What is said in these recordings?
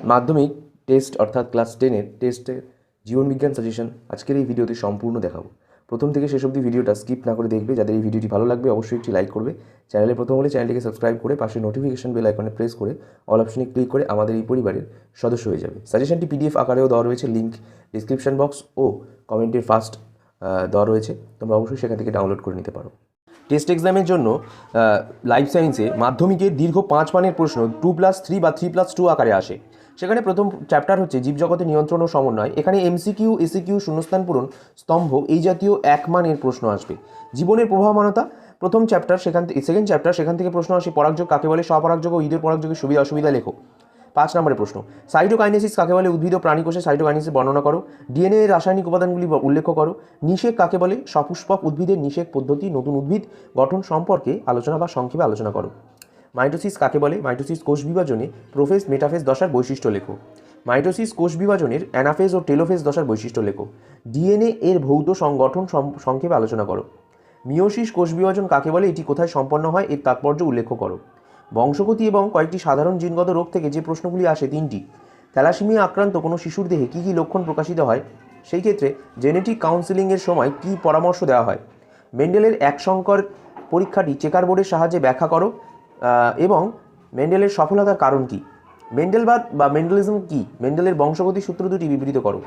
মাধ্যমিক টেস্ট অর্থাৎ ক্লাস 10-এর টেস্টের জীবনবিজ্ঞান সাজেশন আজকের এই ভিডিওতে সম্পূর্ণ দেখাবো। প্রথম থেকে শেষ অবধি ভিডিওটা স্কিপ না করে দেখবে। যাদের এই ভিডিওটি ভালো লাগবে অবশ্যই একটি লাইক করবে। চ্যানেলে প্রথম হলে চ্যানেলটিকে সাবস্ক্রাইব করে পাশে নোটিফিকেশন বেল আইকনে প্রেস করে অল অপশনে ক্লিক করে আমাদের এই পরিবারের সদস্য হয়ে যাবে। সাজেশনটি পিডিএফ আকারেও দেওয়া রয়েছে, লিঙ্ক ডিসক্রিপশন বক্স ও কমেন্টের ফার্স্ট দেওয়া রয়েছে, তোমরা অবশ্যই সেখান থেকে ডাউনলোড করে নিতে পারো। টেস্ট এক্সামের জন্য লাইফ সায়েন্সে মাধ্যমিকের দীর্ঘ 5 মানের প্রশ্ন 2+3 বা 3+2 আকারে আসে। সেখানে প্রথম চ্যাপ্টার হচ্ছে জীবজগতে নিয়ন্ত্রণ ও সমন্বয়। এখানে এমসিকিউ, এসিকিউ, শূন্যস্থান পূরণ, স্তম্ভ এই জাতীয় 1 মানের প্রশ্ন আসবে। জীবনের প্রবাহমানতা প্রথম চ্যাপ্টার, সেকেন্ড চ্যাপ্টার, সেখান থেকে প্রশ্ন আসে পরাগযোগ কাকে বলে, স্বপরাগযোগ ও ঈদের পরাগযোগের সুবিধা অসুবিধা লেখো। 5 নম্বরের প্রশ্ন, সাইটোকাইনেসিস কাকে বলে, উদ্ভিদ ও প্রাণী কোষে সাইটোকাইনেসিস বর্ণনা করো। ডিএনএ এর রাসায়নিক উপাদানগুলি উল্লেখ করো। নিষেক কাকে বলে, সপুষ্পক উদ্ভিদের নিষেক পদ্ধতি, নতুন উদ্ভিদ গঠন সম্পর্কে আলোচনা বা সংক্ষেপে আলোচনা করো। মাইটোসিস কাকে বলে, মাইটোসিস কোষ বিভাজনে প্রোফেজ মেটাফেজ দশার বৈশিষ্ট্য লেখো। মাইটোসিস কোষ বিভাজনের অ্যানাফেজ ও টেলোফেজ দশার বৈশিষ্ট্য লেখো। ডিএনএ এর ভৌত সংগঠন সংক্ষেপে আলোচনা করো। মিওসিস কোষ বিভাজন কাকে বলে, এটি কোথায় সম্পন্ন হয়, এর তাৎপর্য উল্লেখ করো। বংশগতি এবং কয়েকটি সাধারণ জিনগত রোগ থেকে যে প্রশ্নগুলি আসে 3টি। থ্যালাসেমিয়া আক্রান্ত কোনো শিশুর দেহে কী কী লক্ষণ প্রকাশিত হয়, সেই ক্ষেত্রে জেনেটিক কাউন্সেলিংয়ের সময় কী পরামর্শ দেওয়া হয়। মেন্ডেলের এক সংকর পরীক্ষাটি চেকার বোর্ডের সাহায্যে ব্যাখ্যা করো এবং মেন্ডেলের সফলতার কারণ কী। মেন্ডেলবাদ বা মেন্ডেলিজম কী, মেন্ডেলের বংশগতি সূত্র দুটি বিবৃত করো।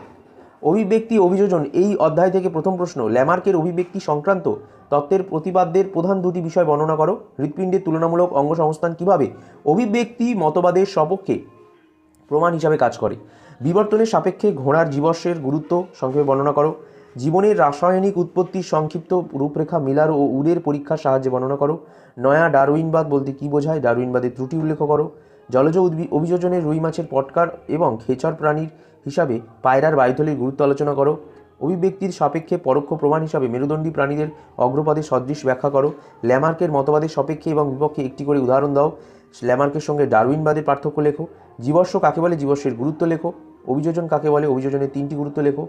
অভিব্যক্তি অভিযোজন এই অধ্যায় থেকে প্রথম প্রশ্ন, ল্যামার্কের অভিব্যক্তি সংক্রান্ত তত্ত্বের প্রতিপাদ্যের প্রধান দুটি বিষয় বর্ণনা করো। হৃৎপিণ্ডের তুলনামূলক অঙ্গ সংস্থান কীভাবে অভিব্যক্তি মতবাদের সপক্ষে প্রমাণ হিসাবে কাজ করে। বিবর্তনের সাপেক্ষে ঘোড়ার জীবস্বের গুরুত্ব সংক্ষেপে বর্ণনা করো। জীবনের রাসায়নিক উৎপত্তির সংক্ষিপ্ত রূপরেখা মিলার ও উডের পরীক্ষার সাহায্যে বর্ণনা করো। নয়া ডারউইনবাদ বলতে কী বোঝায়, ডারউইনবাদের ত্রুটি উল্লেখ করো। জলজ অভিযোজনের রুই মাছের পটকার এবং খেচর প্রাণীর হিসাবে পায়রার বায়ুথলির গুরুত্ব আলোচনা করো। অভিব্যক্তির সাপেক্ষে পরোক্ষ প্রমাণ হিসাবে মেরুদণ্ডী প্রাণীদের অগ্রপদে সদৃশ ব্যাখ্যা করো। ল্যামার্কের মতবাদের সপেক্ষে এবং বিপক্ষে একটি করে উদাহরণ দাও। ল্যামার্কের সঙ্গে ডারউইনবাদের পার্থক্য লেখো। জীবস্ব কাকে বলে, জীবস্বের গুরুত্ব লেখো। অভিযোজন কাকে বলে, অভিযোজনের 3টি গুরুত্ব লেখো।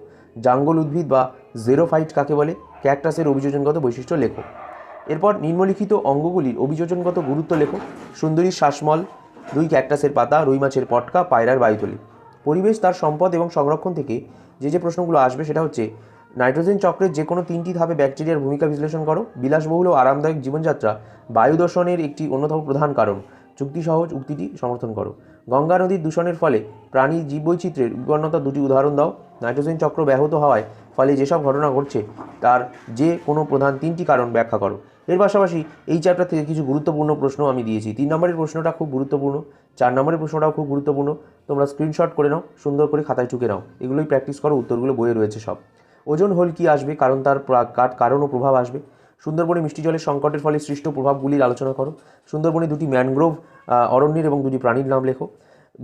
জাঙ্গল উদ্ভিদ বা জেরোফাইট কাকে বলে, ক্যাকটাসের অভিযোজনগত বৈশিষ্ট্য লেখো। এরপর নিম্নলিখিত অঙ্গগুলির অভিযোজনগত গুরুত্ব লেখো। সুন্দরীর শ্বাসমূল, রুই ক্যাকটাসের পাতা, রুই মাছের পটকা, পায়রার বায়ুথলি। পরিবেশ তার সম্পদ এবং সংরক্ষণ থেকে যে প্রশ্নগুলো আসবে সেটা হচ্ছে নাইট্রোজেন চক্রের যে কোনো 3টি ধাপে ব্যাকটেরিয়ার ভূমিকা বিশ্লেষণ করো। বিলাসবহুল ও আরামদায়ক জীবনযাত্রা বায়ু দূষণের একটি অন্যতম প্রধান কারণ, চুক্তি সহজ উক্তিটি সমর্থন করো। গঙ্গা নদীর দূষণের ফলে প্রাণীর জীববৈচিত্র্যের বিপন্নতার 2টি উদাহরণ দাও। নাইট্রোজেন চক্র ব্যাহত হওয়ায় ফলে যেসব ঘটনা ঘটছে তার যে কোনো প্রধান 3টি কারণ ব্যাখ্যা করো। এর পাশাপাশি এই চ্যাপ্টার থেকে কিছু গুরুত্বপূর্ণ প্রশ্ন আমি দিয়েছি। 3 নম্বরের প্রশ্নটা খুব গুরুত্বপূর্ণ, 4 নম্বরের প্রশ্নটাও খুব গুরুত্বপূর্ণ। তোমরা স্ক্রিনশট করে নাও, সুন্দর করে খাতায় টুকে নাও, এগুলোই প্র্যাকটিস করো, উত্তরগুলো বইয়ে রয়েছে সব। ওজন হোল কী আসবে, কারণ তার কারণ ও প্রভাব আসবে। সুন্দরবনে মিষ্টি জলের সংকটের ফলে সৃষ্ট প্রভাবগুলির আলোচনা করো। সুন্দরবনে 2টি ম্যানগ্রোভ অরণ্যের এবং 2টি প্রাণীর নাম লেখো।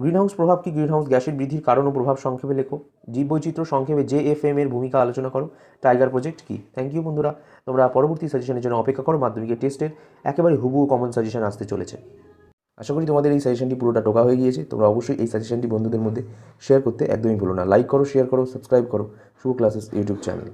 গ্রিনহাউস প্রভাব কি, গ্রিনহাউস গ্যাসের বৃদ্ধির কারণ ও প্রভাব সংক্ষেপে লেখো। জীববৈচিত্র্য সংক্ষেপে JFM এর ভূমিকা আলোচনা করো। টাইগার প্রজেক্ট কি। থ্যাংক ইউ বন্ধুরা, তোমরা পরবর্তী সাজেশনের জন্য অপেক্ষা করো। মাধ্যমিকের টেস্টের একেবারে হুবহু কমন সাজেশন আসতে চলেছে। আশা করি তোমাদের এই সাজেশনটি পুরোটা টোকা হয়ে গিয়েছে। তোমরা অবশ্যই এই সাজেশনটি বন্ধুদের মধ্যে শেয়ার করতে একদমই ভুলো না। লাইক করো, শেয়ার করো, সাবস্ক্রাইব করো শুভ ক্লাসেস ইউটিউব চ্যানেল।